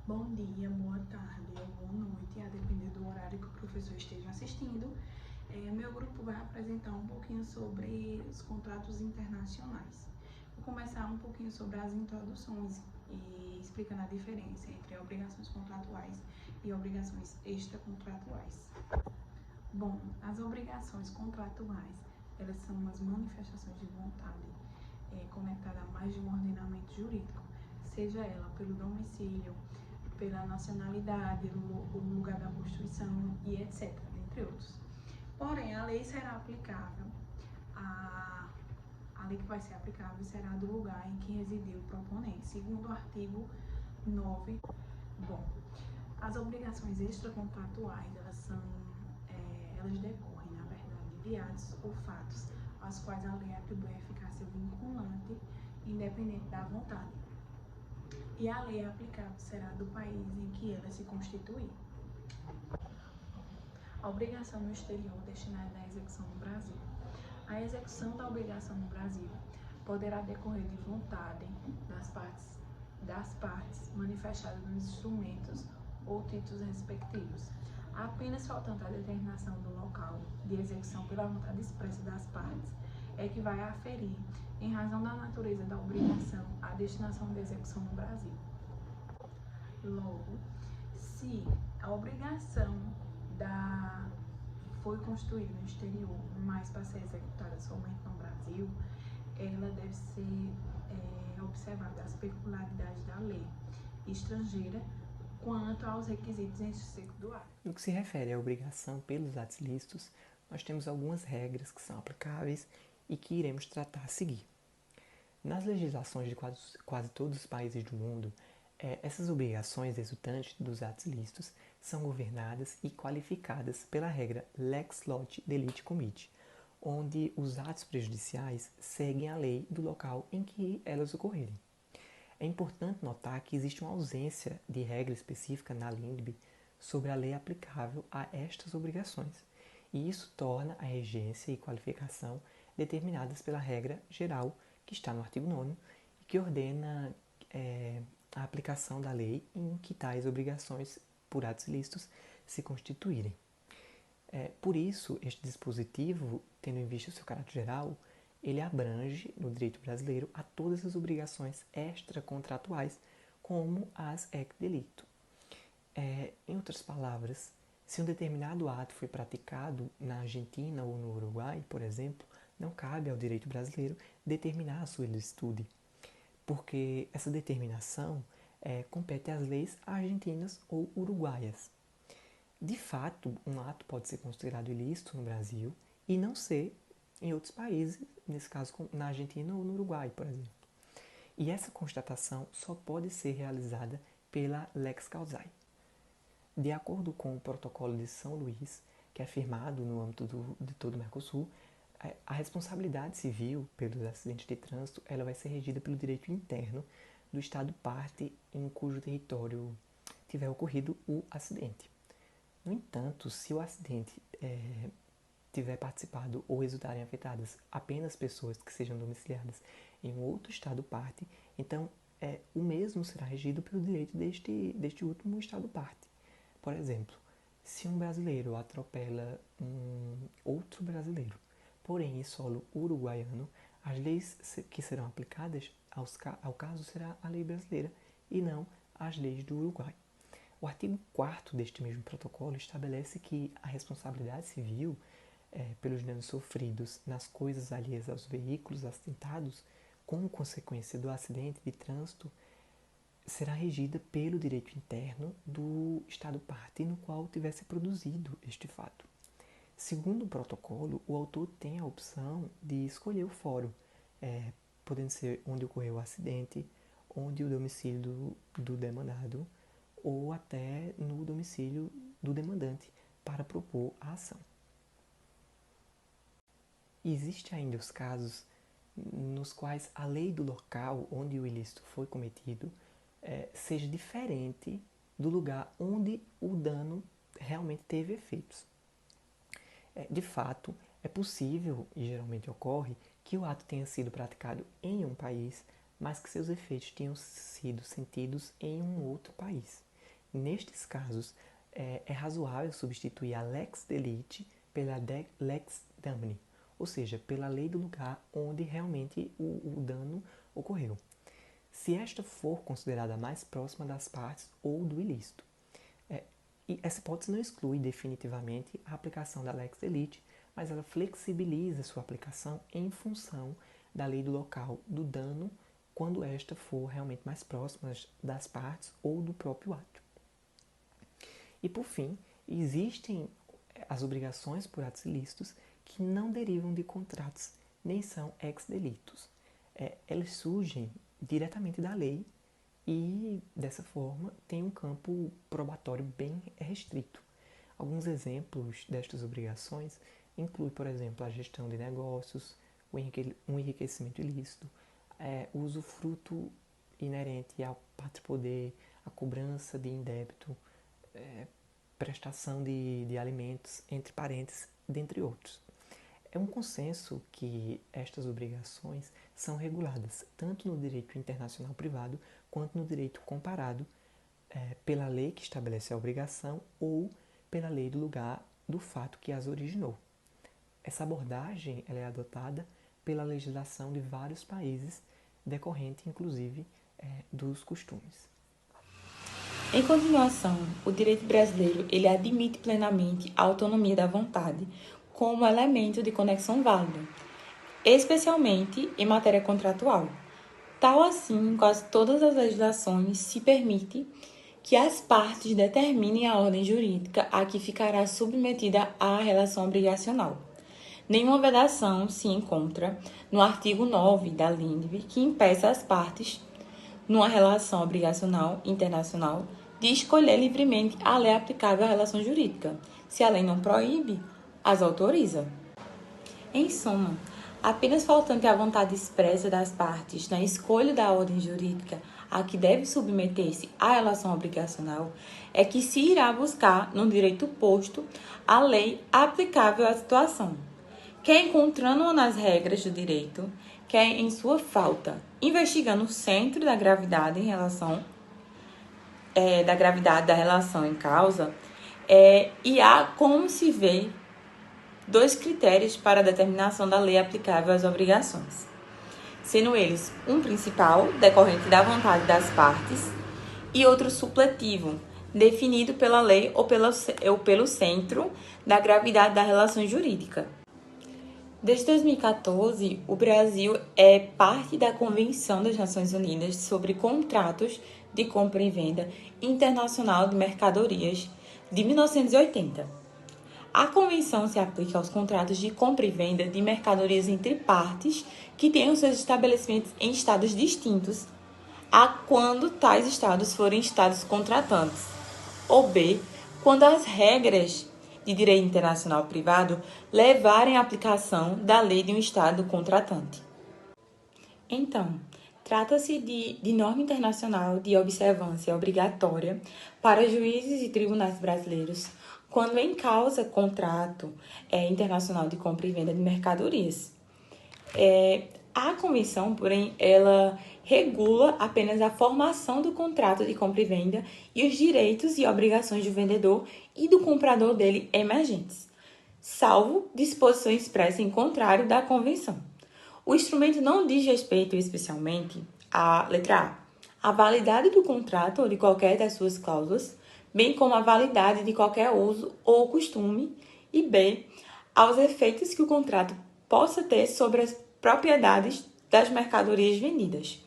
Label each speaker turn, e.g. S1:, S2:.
S1: Bom dia, boa tarde ou boa noite, a depender do horário que o professor esteja assistindo. Meu grupo vai apresentar um pouquinho sobre os contratos internacionais. Vou começar um pouquinho sobre as introduções e explicando a diferença entre obrigações contratuais e obrigações extracontratuais. Bom, as obrigações contratuais, elas são umas manifestações de vontade conectada a mais de um ordenamento jurídico, seja ela pelo domicílio, pela nacionalidade, o lugar da Constituição e etc., entre outros. Porém, a lei será aplicável, a lei que vai ser aplicável será do lugar em que residiu o proponente, segundo o artigo 9. Bom, as obrigações extracontratuais, elas decorrem, na verdade, de atos ou fatos aos quais a lei atribui eficácia vinculante, independente da vontade. E a lei aplicável será do país em que ela se constituir. A obrigação no exterior destinada à execução no Brasil. A execução da obrigação no Brasil poderá decorrer de vontade das partes manifestadas nos instrumentos ou títulos respectivos, apenas faltando a determinação do local de execução pela vontade expressa das partes, é que vai aferir, em razão da natureza da obrigação, a destinação de execução no Brasil. Logo, se a obrigação foi constituída no exterior, mas para ser executada somente no Brasil, ela deve ser observada as peculiaridades da lei estrangeira quanto aos requisitos em seco do ato.
S2: No que se refere à obrigação pelos atos lícitos, nós temos algumas regras que são aplicáveis e que iremos tratar a seguir. Nas legislações de quase todos os países do mundo, essas obrigações resultantes dos atos lícitos são governadas e qualificadas pela regra Lex Loci Delite Comit, onde os atos prejudiciais seguem a lei do local em que elas ocorrerem. É importante notar que existe uma ausência de regra específica na LINDB sobre a lei aplicável a estas obrigações, e isso torna a regência e qualificação determinadas pela regra geral que está no artigo 9º e que ordena a aplicação da lei em que tais obrigações por atos ilícitos se constituírem. Por isso, este dispositivo, tendo em vista o seu caráter geral, ele abrange, no direito brasileiro, a todas as obrigações extracontratuais, como as ex delito. Em outras palavras, se um determinado ato foi praticado na Argentina ou no Uruguai, por exemplo, não cabe ao direito brasileiro determinar a sua ilicitude, porque essa determinação compete às leis argentinas ou uruguaias. De fato, um ato pode ser considerado ilícito no Brasil e não ser em outros países, nesse caso na Argentina ou no Uruguai, por exemplo. E essa constatação só pode ser realizada pela Lex Causae. De acordo com o Protocolo de São Luís, que é firmado no âmbito de todo o Mercosul, a responsabilidade civil pelos acidentes de trânsito ela vai ser regida pelo direito interno do Estado parte em cujo território tiver ocorrido o acidente. No entanto, se o acidente tiver participado ou resultarem afetadas apenas pessoas que sejam domiciliadas em um outro Estado parte, então o mesmo será regido pelo direito deste último Estado parte. Por exemplo, se um brasileiro atropela um outro brasileiro, porém em solo uruguaiano, as leis que serão aplicadas ao caso será a lei brasileira e não as leis do Uruguai. O artigo 4º deste mesmo protocolo estabelece que a responsabilidade civil pelos danos sofridos nas coisas alheias aos veículos acidentados, como consequência do acidente de trânsito, será regida pelo direito interno do Estado parte no qual tivesse produzido este fato. Segundo o protocolo, o autor tem a opção de escolher o fórum, podendo ser onde ocorreu o acidente, onde o domicílio do demandado, ou até no domicílio do demandante, para propor a ação. Existem ainda os casos nos quais a lei do local onde o ilícito foi cometido seja diferente do lugar onde o dano realmente teve efeitos. De fato, é possível, e geralmente ocorre, que o ato tenha sido praticado em um país, mas que seus efeitos tenham sido sentidos em um outro país. Nestes casos, é razoável substituir a lex delete pela lex damni, ou seja, pela lei do lugar onde realmente o dano ocorreu, se esta for considerada mais próxima das partes ou do ilícito. E essa hipótese não exclui definitivamente a aplicação da lex delete, mas ela flexibiliza sua aplicação em função da lei do local do dano quando esta for realmente mais próxima das partes ou do próprio ato. E por fim, existem as obrigações por atos ilícitos que não derivam de contratos, nem são ex delitos. Elas surgem diretamente da lei e, dessa forma, tem um campo probatório bem restrito. Alguns exemplos destas obrigações incluem, por exemplo, a gestão de negócios, um enriquecimento ilícito, o usufruto inerente ao pátrio-poder, a cobrança de indébito, prestação de alimentos entre parentes, dentre outros. É um consenso que estas obrigações são reguladas tanto no direito internacional privado quanto no direito comparado pela lei que estabelece a obrigação ou pela lei do lugar do fato que as originou. Essa abordagem ela é adotada pela legislação de vários países, decorrente inclusive dos costumes.
S3: Em continuação, o direito brasileiro ele admite plenamente a autonomia da vontade como elemento de conexão válido, especialmente em matéria contratual. Tal assim, em quase todas as legislações se permite que as partes determinem a ordem jurídica a que ficará submetida à relação obrigacional. Nenhuma vedação se encontra no artigo 9 da LINDB que impeça as partes, numa relação obrigacional internacional, de escolher livremente a lei aplicável à relação jurídica. Se a lei não proíbe, as autoriza. Em suma, apenas faltante a vontade expressa das partes na escolha da ordem jurídica a que deve submeter-se à relação obrigacional é que se irá buscar no direito posto a lei aplicável à situação, quer encontrando-a nas regras do direito, quer em sua falta, investigando o centro da gravidade em relação da gravidade da relação em causa, e há como se vê 2 critérios para a determinação da lei aplicável às obrigações, sendo eles um principal, decorrente da vontade das partes, e outro supletivo, definido pela lei ou pelo centro da gravidade da relação jurídica. Desde 2014, o Brasil é parte da Convenção das Nações Unidas sobre Contratos de Compra e Venda Internacional de Mercadorias, de 1980. A convenção se aplica aos contratos de compra e venda de mercadorias entre partes que tenham seus estabelecimentos em estados distintos, a quando tais estados forem estados contratantes, ou B, quando as regras de direito internacional privado levarem à aplicação da lei de um estado contratante. Então, trata-se de norma internacional de observância obrigatória para juízes e tribunais brasileiros quando em causa contrato internacional de compra e venda de mercadorias. A convenção, porém, ela regula apenas a formação do contrato de compra e venda e os direitos e obrigações do vendedor e do comprador dele emergentes, salvo disposição expressa em contrário da convenção. O instrumento não diz respeito especialmente à letra A, a validade do contrato ou de qualquer das suas cláusulas, bem como a validade de qualquer uso ou costume, e B, aos efeitos que o contrato possa ter sobre as propriedades das mercadorias vendidas.